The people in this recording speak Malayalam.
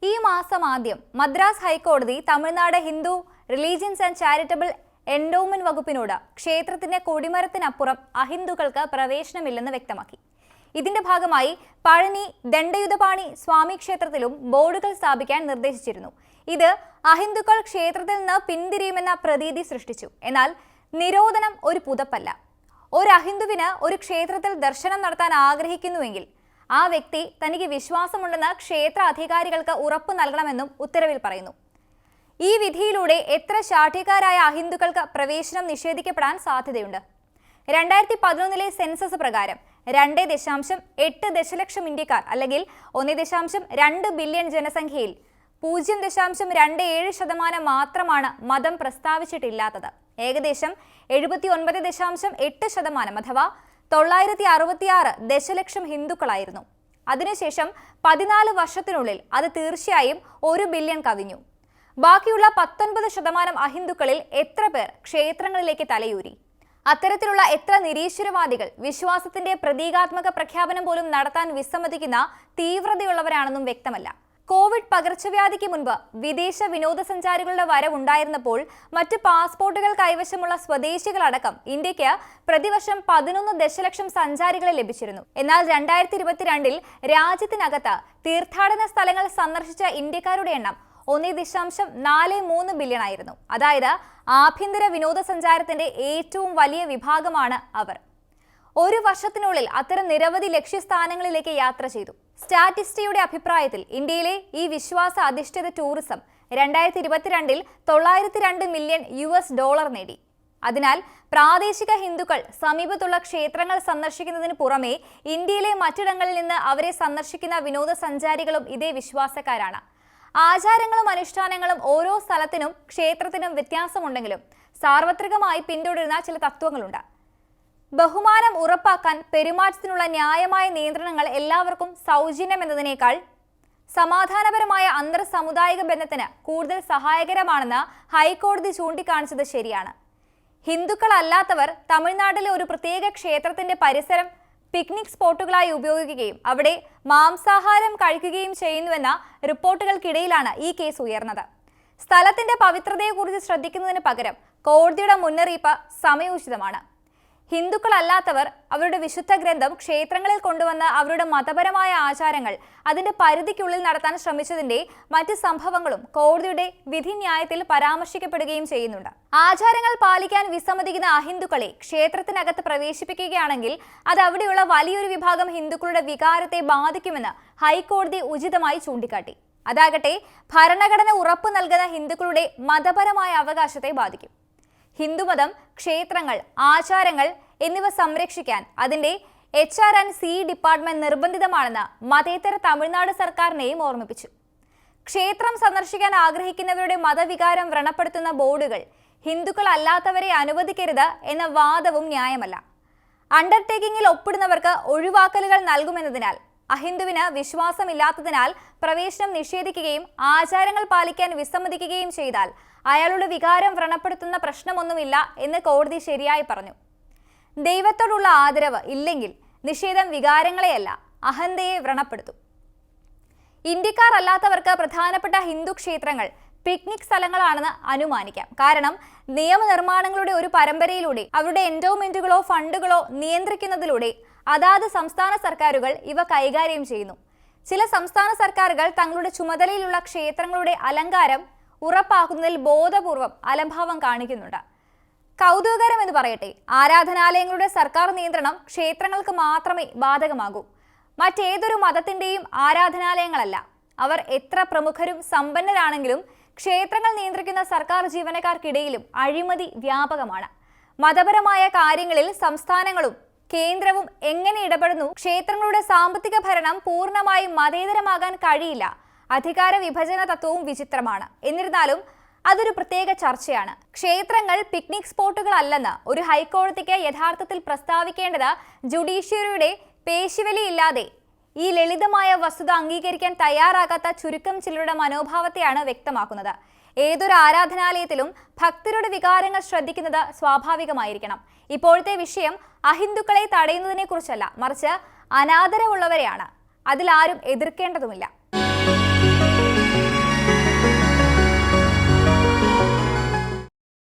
ഈ മാസം ആദ്യം മദ്രാസ് ഹൈക്കോടതി Tamil Nadu Hindu religions and charitable endowment വകുപ്പിനോട് ക്ഷേത്രത്തിന്റെ കൊടിമരത്തിനപ്പുറം അഹിന്ദുക്കൾക്ക് പ്രവേശനമില്ലെന്ന് വ്യക്തമാക്കി. ഇതിന്റെ ഭാഗമായി പഴനി ദണ്ഡയുധപാണി സ്വാമി ക്ഷേത്രത്തിലും ബോർഡുകൾ സ്ഥാപിക്കാൻ നിർദ്ദേശിച്ചിരുന്നു. ഇത് അഹിന്ദുക്കൾ ക്ഷേത്രത്തിൽ നിന്ന് പിന്തിരിയുമെന്ന പ്രതീതി സൃഷ്ടിച്ചു. എന്നാൽ നിരോധനം ഒരു പുതപ്പല്ല. ഒരു അഹിന്ദുവിന് ഒരു ക്ഷേത്രത്തിൽ ദർശനം നടത്താൻ ആഗ്രഹിക്കുന്നുവെങ്കിൽ ആ വ്യക്തി തനിക്ക് വിശ്വാസമുണ്ടെന്ന് ക്ഷേത്ര അധികാരികൾക്ക് ഉറപ്പു നൽകണമെന്നും ഉത്തരവിൽ പറയുന്നു. ഈ വിധിയിലൂടെ എത്ര ശാഠ്യക്കാരായ അഹിന്ദുക്കൾക്ക് പ്രവേശനം നിഷേധിക്കപ്പെടാൻ സാധ്യതയുണ്ട്? 2011 സെൻസസ് പ്രകാരം 2.8 ദശലക്ഷം ഇന്ത്യക്കാർ അല്ലെങ്കിൽ 1.2 ബില്യൺ ജനസംഖ്യയിൽ 0.27% മാത്രമാണ് മതം പ്രസ്താവിച്ചിട്ടില്ലാത്തത്. ഏകദേശം 79.8% അഥവാ 966 ദശലക്ഷം ഹിന്ദുക്കളായിരുന്നു. അതിനുശേഷം 14 വർഷത്തിനുള്ളിൽ അത് തീർച്ചയായും 1 ബില്യൺ കവിഞ്ഞു. ബാക്കിയുള്ള 19% അഹിന്ദുക്കളിൽ എത്ര പേർ ക്ഷേത്രങ്ങളിലേക്ക് തലയൂരി? അത്തരത്തിലുള്ള എത്ര നിരീശ്വരവാദികൾ വിശ്വാസത്തിന്റെ പ്രതീകാത്മക പ്രഖ്യാപനം പോലും നടത്താൻ വിസമ്മതിക്കുന്ന തീവ്രതയുള്ളവരാണെന്നും വ്യക്തമല്ല. കോവിഡ് പകർച്ചവ്യാധിക്ക് മുൻപ് വിദേശ വിനോദസഞ്ചാരികളുടെ വരവുണ്ടായിരുന്നപ്പോൾ മറ്റ് പാസ്പോർട്ടുകൾ കൈവശമുള്ള സ്വദേശികളടക്കം ഇന്ത്യക്ക് പ്രതിവർഷം 11 ദശലക്ഷം സഞ്ചാരികളെ ലഭിച്ചിരുന്നു. എന്നാൽ 2022 രാജ്യത്തിനകത്ത് തീർത്ഥാടന സ്ഥലങ്ങൾ സന്ദർശിച്ച ഇന്ത്യക്കാരുടെ എണ്ണം 1.43 ബില്യൺ ആയിരുന്നു. അതായത് ആഭ്യന്തര വിനോദസഞ്ചാരത്തിന്റെ ഏറ്റവും വലിയ വിഭാഗമാണ് അവർ. ഒരു വർഷത്തിനുള്ളിൽ അത്തരം നിരവധി ലക്ഷ്യസ്ഥാനങ്ങളിലേക്ക് യാത്ര ചെയ്തു. സ്റ്റാറ്റിസ്റ്റിയുടെ അഭിപ്രായത്തിൽ ഇന്ത്യയിലെ ഈ വിശ്വാസ അധിഷ്ഠിത ടൂറിസം 2022 $902 മില്യൺ നേടി. അതിനാൽ പ്രാദേശിക ഹിന്ദുക്കൾ സമീപത്തുള്ള ക്ഷേത്രങ്ങൾ സന്ദർശിക്കുന്നതിന് പുറമെ ഇന്ത്യയിലെ മറ്റിടങ്ങളിൽ നിന്ന് അവരെ സന്ദർശിക്കുന്ന വിനോദസഞ്ചാരികളും ഇതേ വിശ്വാസക്കാരാണ്. ആചാരങ്ങളും അനുഷ്ഠാനങ്ങളും ഓരോ സ്ഥലത്തിനും ക്ഷേത്രത്തിനും വ്യത്യാസമുണ്ടെങ്കിലും സാർവത്രികമായി പിന്തുടരുന്ന ചില തത്വങ്ങളുണ്ട്. ബഹുമാനം ഉറപ്പാക്കാൻ പെരുമാറ്റത്തിനുള്ള ന്യായമായ നിയന്ത്രണങ്ങൾ എല്ലാവർക്കും സൗജന്യം എന്നതിനേക്കാൾ സമാധാനപരമായ അന്തർ സമുദായിക ബന്ധത്തിന് കൂടുതൽ സഹായകരമാണെന്ന് ഹൈക്കോടതി ചൂണ്ടിക്കാണിച്ചത് ശരിയാണ്. ഹിന്ദുക്കളല്ലാത്തവർ തമിഴ്നാട്ടിലെ ഒരു പ്രത്യേക ക്ഷേത്രത്തിന്റെ പരിസരം പിക്നിക് സ്പോട്ടുകളായി ഉപയോഗിക്കുകയും അവിടെ മാംസാഹാരം കഴിക്കുകയും ചെയ്യുന്നുവെന്ന റിപ്പോർട്ടുകൾക്കിടയിലാണ് ഈ കേസ് ഉയർന്നത്. സ്ഥലത്തിന്റെ പവിത്രതയെക്കുറിച്ച് ശ്രദ്ധിക്കുന്നതിന് പകരം കോടതിയുടെ മുന്നറിയിപ്പ് സമയോചിതമാണ്. ഹിന്ദുക്കളല്ലാത്തവർ അവരുടെ വിശുദ്ധ ഗ്രന്ഥം ക്ഷേത്രങ്ങളിൽ കൊണ്ടുവന്ന് അവരുടെ മതപരമായ ആചാരങ്ങൾ അതിന്റെ പരിധിക്കുള്ളിൽ നടത്താൻ ശ്രമിച്ചതിന്റെ മറ്റ് സംഭവങ്ങളും കോടതിയുടെ വിധിന്യായത്തിൽ പരാമർശിക്കപ്പെടുകയും ചെയ്യുന്നുണ്ട്. ആചാരങ്ങൾ പാലിക്കാൻ വിസമ്മതിക്കുന്ന അഹിന്ദുക്കളെ ക്ഷേത്രത്തിനകത്ത് പ്രവേശിപ്പിക്കുകയാണെങ്കിൽ അത് അവിടെയുള്ള വലിയൊരു വിഭാഗം ഹിന്ദുക്കളുടെ വികാരത്തെ ബാധിക്കുമെന്ന് ഹൈക്കോടതി ഉചിതമായി ചൂണ്ടിക്കാട്ടി. അതാകട്ടെ ഭരണഘടന ഉറപ്പു നൽകുന്ന ഹിന്ദുക്കളുടെ മതപരമായ അവകാശത്തെ ബാധിക്കും. ഹിന്ദുമതം, ക്ഷേത്രങ്ങൾ, ആചാരങ്ങൾ എന്നിവ സംരക്ഷിക്കാൻ അതിന്റെ HR&C ഡിപ്പാർട്ട്മെന്റ് നിർബന്ധിതമാണെന്ന് മതേതര തമിഴ്നാട് സർക്കാരിനെയും ഓർമ്മിപ്പിച്ചു. ക്ഷേത്രം സന്ദർശിക്കാൻ ആഗ്രഹിക്കുന്നവരുടെ മതവികാരം വ്രണപ്പെടുത്തുന്ന ബോർഡുകൾ ഹിന്ദുക്കൾ അല്ലാത്തവരെ അനുവദിക്കരുത് എന്ന വാദവും ന്യായമല്ല. അണ്ടർടേക്കിംഗിൽ ഒപ്പിടുന്നവർക്ക് ഒഴിവാക്കലുകൾ നൽകുമെന്നതിനാൽ അഹിന്ദുവിന് വിശ്വാസമില്ലാത്തതിനാൽ പ്രവേശനം നിഷേധിക്കുകയും ആചാരങ്ങൾ പാലിക്കാൻ വിസമ്മതിക്കുകയും ചെയ്താൽ അയാളുടെ വികാരം വ്രണപ്പെടുത്തുന്ന പ്രശ്നമൊന്നുമില്ല എന്ന് കോടതി ശരിയായി പറഞ്ഞു. ദൈവത്തോടുള്ള ആദരവ് ഇല്ലെങ്കിൽ നിഷേധം വികാരങ്ങളെയല്ല അഹന്തയെ വ്രണപ്പെടുത്തും. ഇന്ത്യക്കാർ അല്ലാത്തവർക്ക് പ്രധാനപ്പെട്ട ഹിന്ദു ക്ഷേത്രങ്ങൾ പിക്നിക് സ്ഥലങ്ങളാണെന്ന് അനുമാനിക്കാം. കാരണം നിയമനിർമ്മാണങ്ങളുടെ ഒരു പരമ്പരയിലൂടെ അവരുടെ എൻഡോമെന്റുകളോ ഫണ്ടുകളോ നിയന്ത്രിക്കുന്നതിലൂടെ അതാത് സംസ്ഥാന സർക്കാരുകൾ ഇവ കൈകാര്യം ചെയ്യുന്നു. ചില സംസ്ഥാന സർക്കാരുകൾ തങ്ങളുടെ ചുമതലയിലുള്ള ക്ഷേത്രങ്ങളുടെ അലങ്കാരം ഉറപ്പാക്കുന്നതിൽ ബോധപൂർവം അലംഭാവം കാണിക്കുന്നുണ്ട്. കൗതുകകരം എന്ന് പറയട്ടെ, ആരാധനാലയങ്ങളുടെ സർക്കാർ നിയന്ത്രണം ക്ഷേത്രങ്ങൾക്ക് മാത്രമേ ബാധകമാകൂ. മറ്റേതൊരു മതത്തിന്റെയും ആരാധനാലയങ്ങളല്ല. അവർ എത്ര പ്രമുഖരും സമ്പന്നരാണെങ്കിലും ക്ഷേത്രങ്ങൾ നിയന്ത്രിക്കുന്ന സർക്കാർ ജീവനക്കാർക്കിടയിലും അഴിമതി വ്യാപകമാണ്. മതപരമായ കാര്യങ്ങളിൽ സംസ്ഥാനങ്ങളും കേന്ദ്രവും എങ്ങനെ ഇടപെടുന്നു? ക്ഷേത്രങ്ങളുടെ സാമ്പത്തിക ഭരണം പൂർണ്ണമായും മതേതരമാകാൻ കഴിയില്ല. അധികാര വിഭജന തത്വവും വിചിത്രമാണ്. എന്നിരുന്നാലും അതൊരു പ്രത്യേക ചർച്ചയാണ്. ക്ഷേത്രങ്ങൾ പിക്നിക് സ്പോട്ടുകൾ അല്ലെന്ന് ഒരു ഹൈക്കോടതിക്ക് യഥാർത്ഥത്തിൽ പ്രസ്താവിക്കേണ്ടത് ജുഡീഷ്യറിയുടെ പേശിവലിയില്ലാതെ ഈ ലളിതമായ വസ്തുത അംഗീകരിക്കാൻ തയ്യാറാകാത്ത ചുരുക്കം ചിലരുടെ മനോഭാവത്തെയാണ് വ്യക്തമാക്കുന്നത്. ഏതൊരു ആരാധനാലയത്തിലും ഭക്തരുടെ വികാരങ്ങൾ ശ്രദ്ധിക്കുന്നത് സ്വാഭാവികമായിരിക്കണം. ഇപ്പോഴത്തെ വിഷയം അഹിന്ദുക്കളെ തടയുന്നതിനെ കുറിച്ചല്ല, മറിച്ച് അനാദരവുള്ളവരെയാണ്. അതിലാരും എതിർക്കേണ്ടതുമില്ല.